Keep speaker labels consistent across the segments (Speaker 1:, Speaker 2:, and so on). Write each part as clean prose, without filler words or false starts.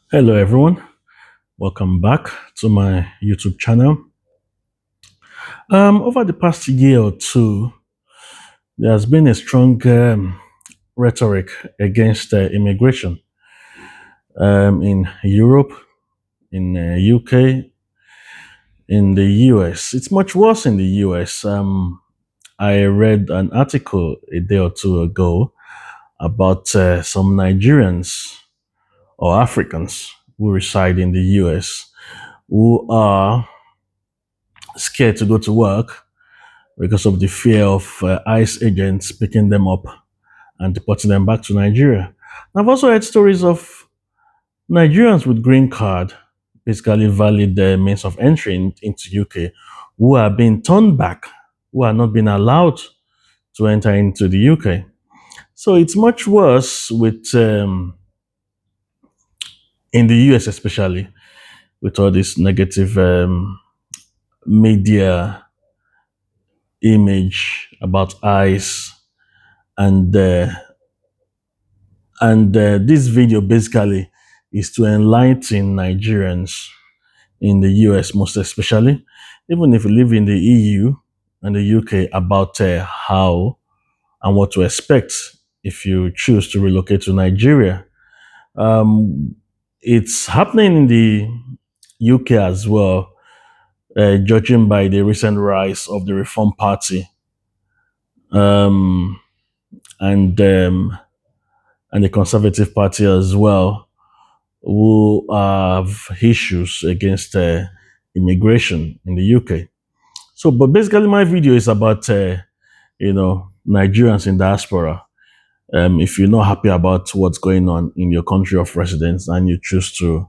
Speaker 1: Hello, everyone. Welcome back to my YouTube channel. Over the past year or two, there has been a strong rhetoric against immigration in Europe, in UK, in the US. It's much worse in the US. I read an article a day or two ago about some Nigerians or Africans who reside in the US who are scared to go to work because of the fear of ICE agents picking them up and deporting them back to Nigeria. I've also heard stories of Nigerians with green card, basically valid means of entry into UK, who are being turned back, who are not being allowed to enter into the UK. So it's much worse with in the US, especially with all this negative media image about ICE and this video basically is to enlighten Nigerians in the US, most especially, even if you live in the EU and the UK, about how and what to expect if you choose to relocate to Nigeria. Um, it's happening in the UK as well, judging by the recent rise of the Reform Party um, and um, and the Conservative Party as well, who have issues against immigration in the UK. So, but basically, my video is about Nigerians in diaspora. If you're not happy about what's going on in your country of residence and you choose to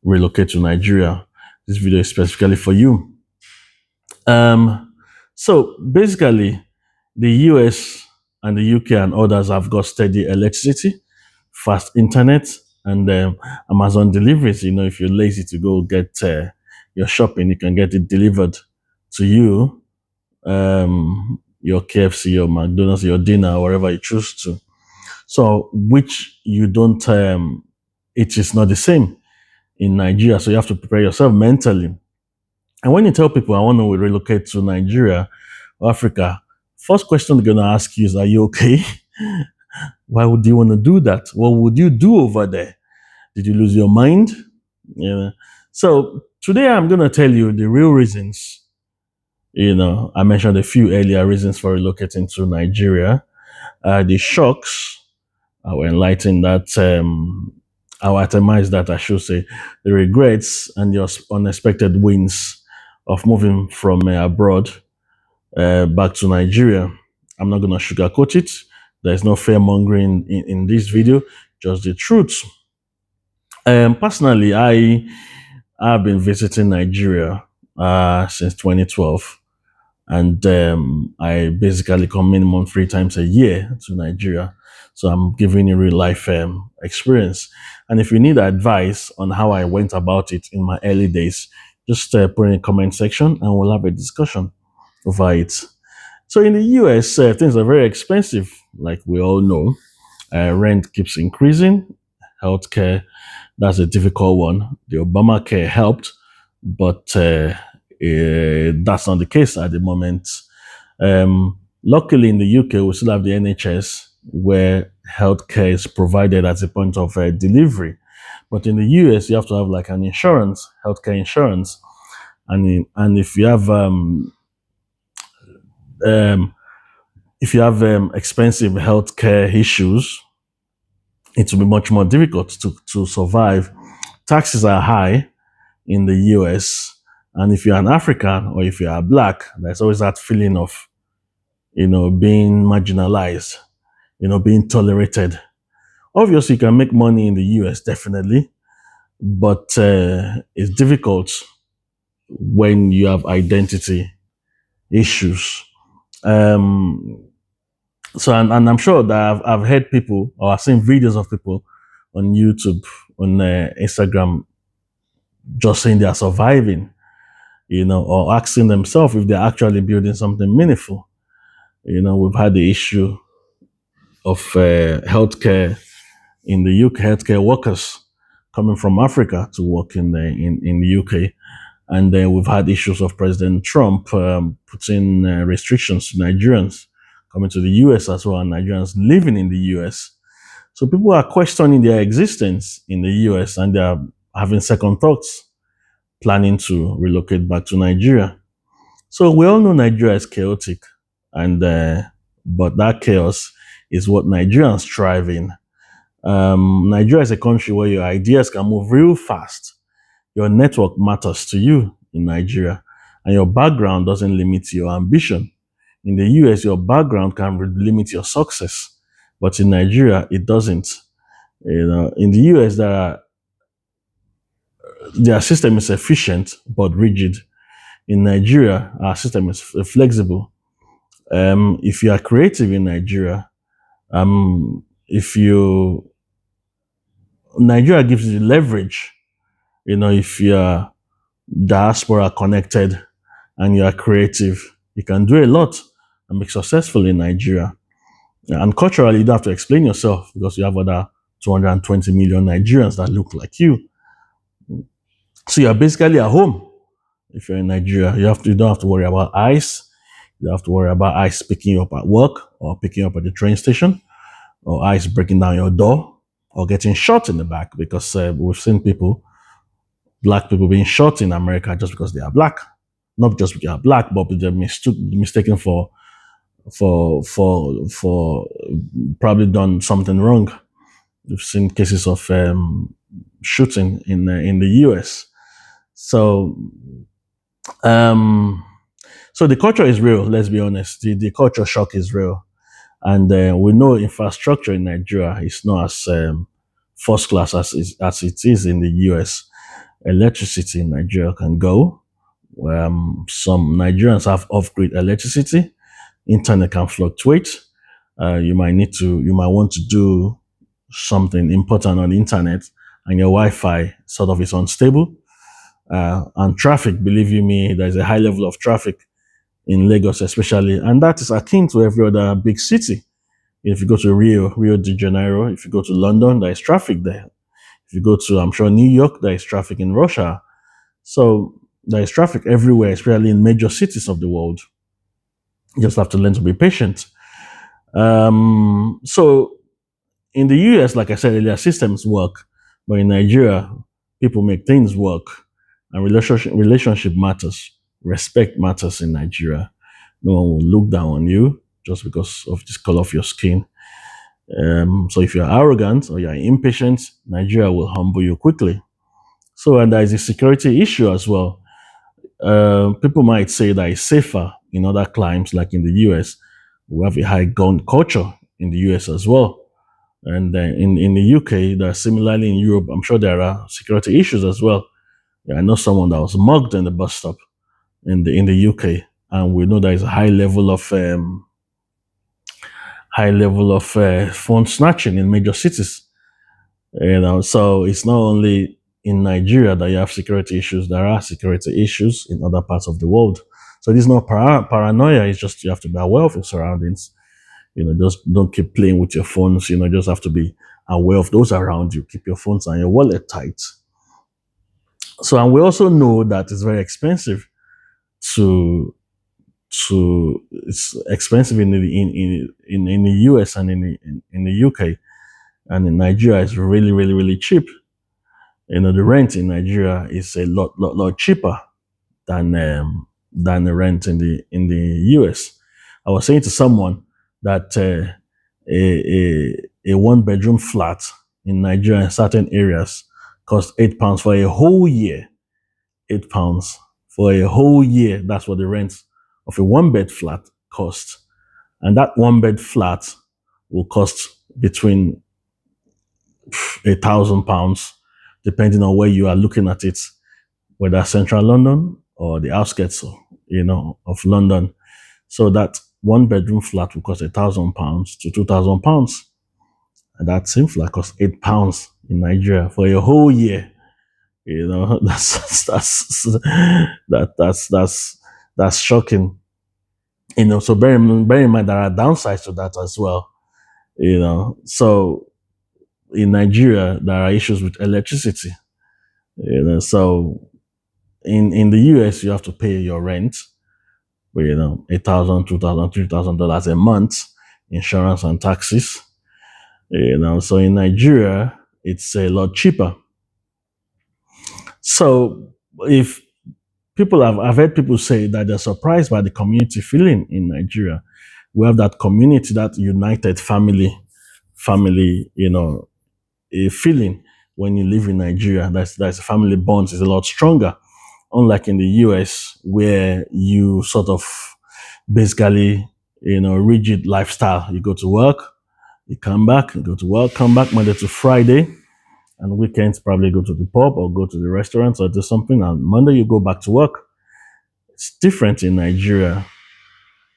Speaker 1: relocate to Nigeria, this video is specifically for you. So basically, the US and the UK and others have got steady electricity, fast internet, and Amazon deliveries. You know, if you're lazy to go get your shopping, you can get it delivered to you, your KFC, your McDonald's, your dinner, wherever you choose to. So, which you don't, it is not the same in Nigeria. So you have to prepare yourself mentally. And when you tell people, I want to relocate to Nigeria or Africa, first question they're going to ask you is, are you okay? Why would you want to do that? What would you do over there? Did you lose your mind? Yeah. So today I'm going to tell you the real reasons. I mentioned a few earlier reasons for relocating to Nigeria. The shocks, I will enlighten that. I will itemize that, I should say. The regrets and your unexpected wins of moving from abroad back to Nigeria. I'm not going to sugarcoat it. There's no fear mongering in this video, just the truth. Personally, I've been visiting Nigeria since 2012, and I basically come minimum 3 times a year to Nigeria. So I'm giving you real life experience. And if you need advice on how I went about it in my early days, just put in the comment section and we'll have a discussion over it. So in the US, things are very expensive, like we all know. Rent keeps increasing. Healthcare, that's a difficult one. The Obamacare helped, but that's not the case at the moment. Luckily, in the UK, we still have the NHS, where healthcare is provided at a point of delivery. But in the US, you have to have like an insurance, healthcare insurance, and um, if you have expensive healthcare issues, it will be much more difficult to survive. Taxes are high in the US, and if you're an African or if you are black, there's always that feeling of being marginalized, being tolerated. Obviously, you can make money in the US, definitely, but it's difficult when you have identity issues. Um, so, and I'm sure that I've heard people or I've seen videos of people on YouTube, on Instagram, just saying they are surviving, or asking themselves if they're actually building something meaningful. We've had the issue of healthcare in the UK, healthcare workers coming from Africa to work in the UK. And then we've had issues of President Trump putting restrictions to Nigerians coming to the US as well, and Nigerians living in the US. So people are questioning their existence in the US, and they are having second thoughts, planning to relocate back to Nigeria. So we all know Nigeria is chaotic, and but that chaos is what Nigerians thrive in. Nigeria is a country where your ideas can move real fast. Your network matters to you in Nigeria, and your background doesn't limit your ambition. In the US, your background can limit your success, but in Nigeria, it doesn't. In the US, their system is efficient but rigid. In Nigeria, our system is flexible. If you are creative in Nigeria, if you Nigeria gives you leverage. If you are diaspora connected and you are creative, you can do a lot and be successful in Nigeria. And culturally, you don't have to explain yourself because you have other 220 million Nigerians that look like you. So you're basically at home if you're in Nigeria. You don't have to worry about ICE. You don't have to worry about ICE picking you up at work or picking you up at the train station or ICE breaking down your door or getting shot in the back because we've seen black people being shot in America just because they are black. Not just because they are black, but they're mistaken for probably done something wrong. We've seen cases of shooting in the US. So um, so the culture is real. Let's be honest. The culture shock is real, and we know infrastructure in Nigeria is not as first class as it is in the US. Electricity in Nigeria can go. Some Nigerians have off-grid electricity. Internet can fluctuate. You might want to do something important on the internet, and your Wi-Fi sort of is unstable. And traffic, believe you me, there's a high level of traffic in Lagos, especially, and that is akin to every other big city. If you go to Rio de Janeiro, if you go to London, there is traffic there. If you go to, I'm sure, New York, there is traffic in Russia. So there is traffic everywhere, especially in major cities of the world. You just have to learn to be patient. So in the US, like I said earlier, systems work, but in Nigeria, people make things work, and relationship matters. Respect matters in Nigeria. No one will look down on you just because of this color of your skin. So if you're arrogant or you're impatient, Nigeria will humble you quickly. So, and there is a security issue as well. People might say that it's safer in other climes, like in the US. We have a high gun culture in the US as well. And in the UK, there are similarly in Europe, I'm sure there are security issues as well. Yeah, I know someone that was mugged in the bus stop in the UK, and we know there is a high level of phone snatching in major cities. So it's not only in Nigeria that you have security issues. There are security issues in other parts of the world. So this is not paranoia. It's just you have to be aware of your surroundings. Just don't keep playing with your phones. Just have to be aware of those around you. Keep your phones and your wallet tight. So, and we also know that it's very expensive to it's expensive in the US and in the UK, and in Nigeria it's really really really cheap. The rent in Nigeria is a lot cheaper than the rent in the US. I was saying to someone that a one bedroom flat in Nigeria in certain areas cost £8 for a whole year. £8 for a whole year. That's what the rent of a one bed flat costs. And that one bed flat will cost between £1,000, depending on where you are looking at it, whether central London or the outskirts, of London. So that one bedroom flat will cost £1,000 to £2,000. And that same flat costs £8 in Nigeria for a whole year. That's shocking. So bear in mind there are downsides to that as well. So in Nigeria, there are issues with electricity. So in the US, you have to pay your rent, $8,000, $2,000, $3,000 a month, insurance and taxes. So in Nigeria, it's a lot cheaper. So if I've heard people say that they're surprised by the community feeling in Nigeria. We have that community, that united family, a feeling when you live in Nigeria. That's family bonds is a lot stronger. Unlike in the US, where you sort of basically, rigid lifestyle. You go to work, you come back, you go to work, come back Monday to Friday, and weekends probably go to the pub or go to the restaurants or do something. And Monday you go back to work. It's different in Nigeria,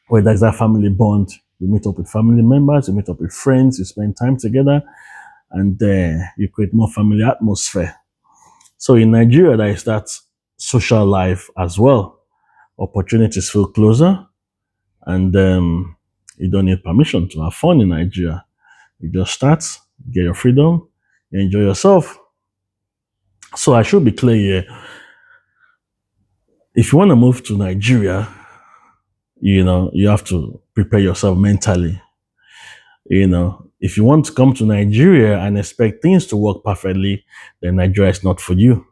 Speaker 1: where there's that family bond. You meet up with family members, you meet up with friends, you spend time together, and you create more family atmosphere. So in Nigeria, there is that social life as well. Opportunities feel closer, and you don't need permission to have fun in Nigeria. You just start, get your freedom, you enjoy yourself. So I should be clear here. If you want to move to Nigeria, you have to prepare yourself mentally. If you want to come to Nigeria and expect things to work perfectly, then Nigeria is not for you.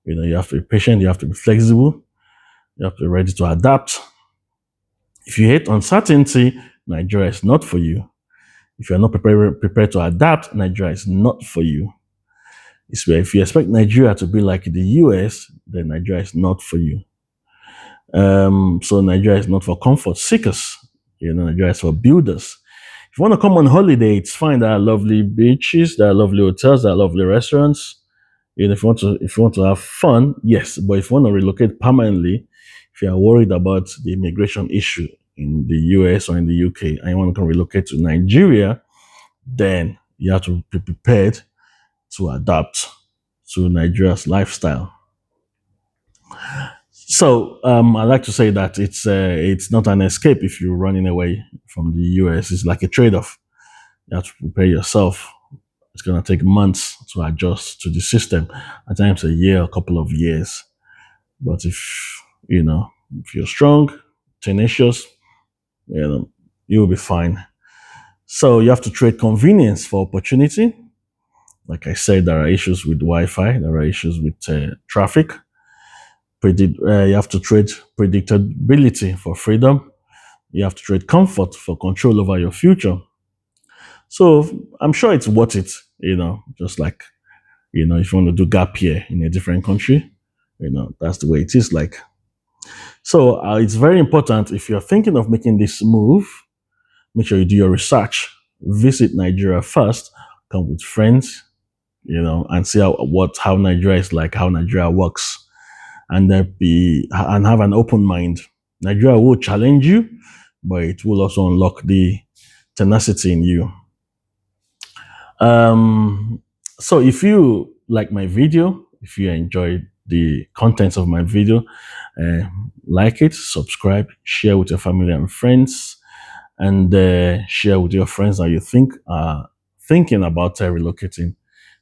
Speaker 1: You have to be patient, you have to be flexible, you have to be ready to adapt. If you hate uncertainty, Nigeria is not for you. If you're not prepared to adapt, Nigeria is not for you. It's where if you expect Nigeria to be like the US, then Nigeria is not for you. So Nigeria is not for comfort seekers. Nigeria is for builders. If you want to come on holiday, it's fine. There are lovely beaches, there are lovely hotels, there are lovely restaurants. If you want to have fun, yes. But if you want to relocate permanently, if you are worried about the immigration issue in the US or in the UK and you want to relocate to Nigeria, then you have to be prepared to adapt to Nigeria's lifestyle. So I like to say that it's not an escape if you're running away from the US. It's like a trade-off. You have to prepare yourself. It's gonna take months to adjust to the system. At times a year, a couple of years. But if you're strong, tenacious, you'll be fine. So you have to trade convenience for opportunity. Like I said, there are issues with Wi-Fi. There are issues with traffic. You have to trade predictability for freedom. You have to trade comfort for control over your future. So I'm sure it's worth it, just like, if you want to do gap year in a different country, that's the way it is like. So it's very important if you're thinking of making this move, make sure you do your research. Visit Nigeria first, come with friends, and see how Nigeria is like, how Nigeria works, and have an open mind. Nigeria will challenge you, but it will also unlock the tenacity in you. So if you like my video, if you enjoyed the contents of my video, like it, subscribe, share with your family and friends, and share with your friends that you think are thinking about relocating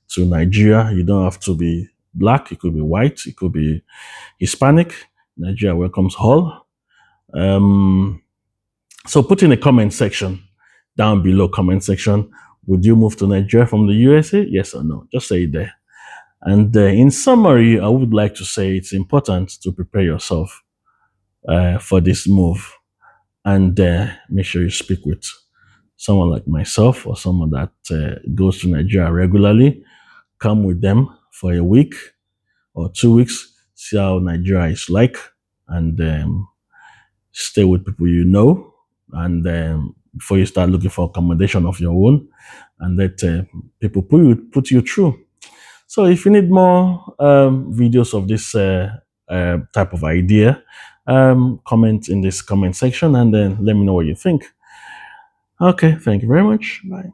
Speaker 1: to Nigeria. You don't have to be black, you could be white, you could be Hispanic. Nigeria welcomes all. So put in a comment section, down below comment section, would you move to Nigeria from the USA? Yes or no? Just say it there. And in summary, I would like to say it's important to prepare yourself for this move, and make sure you speak with someone like myself or someone that goes to Nigeria regularly. Come with them for a week or 2 weeks, see how Nigeria is like, and stay with people you know, and before you start looking for accommodation of your own, and let people put you through. So if you need more videos of this type of idea, comment in this comment section and then let me know what you think. Okay, thank you very much. Bye.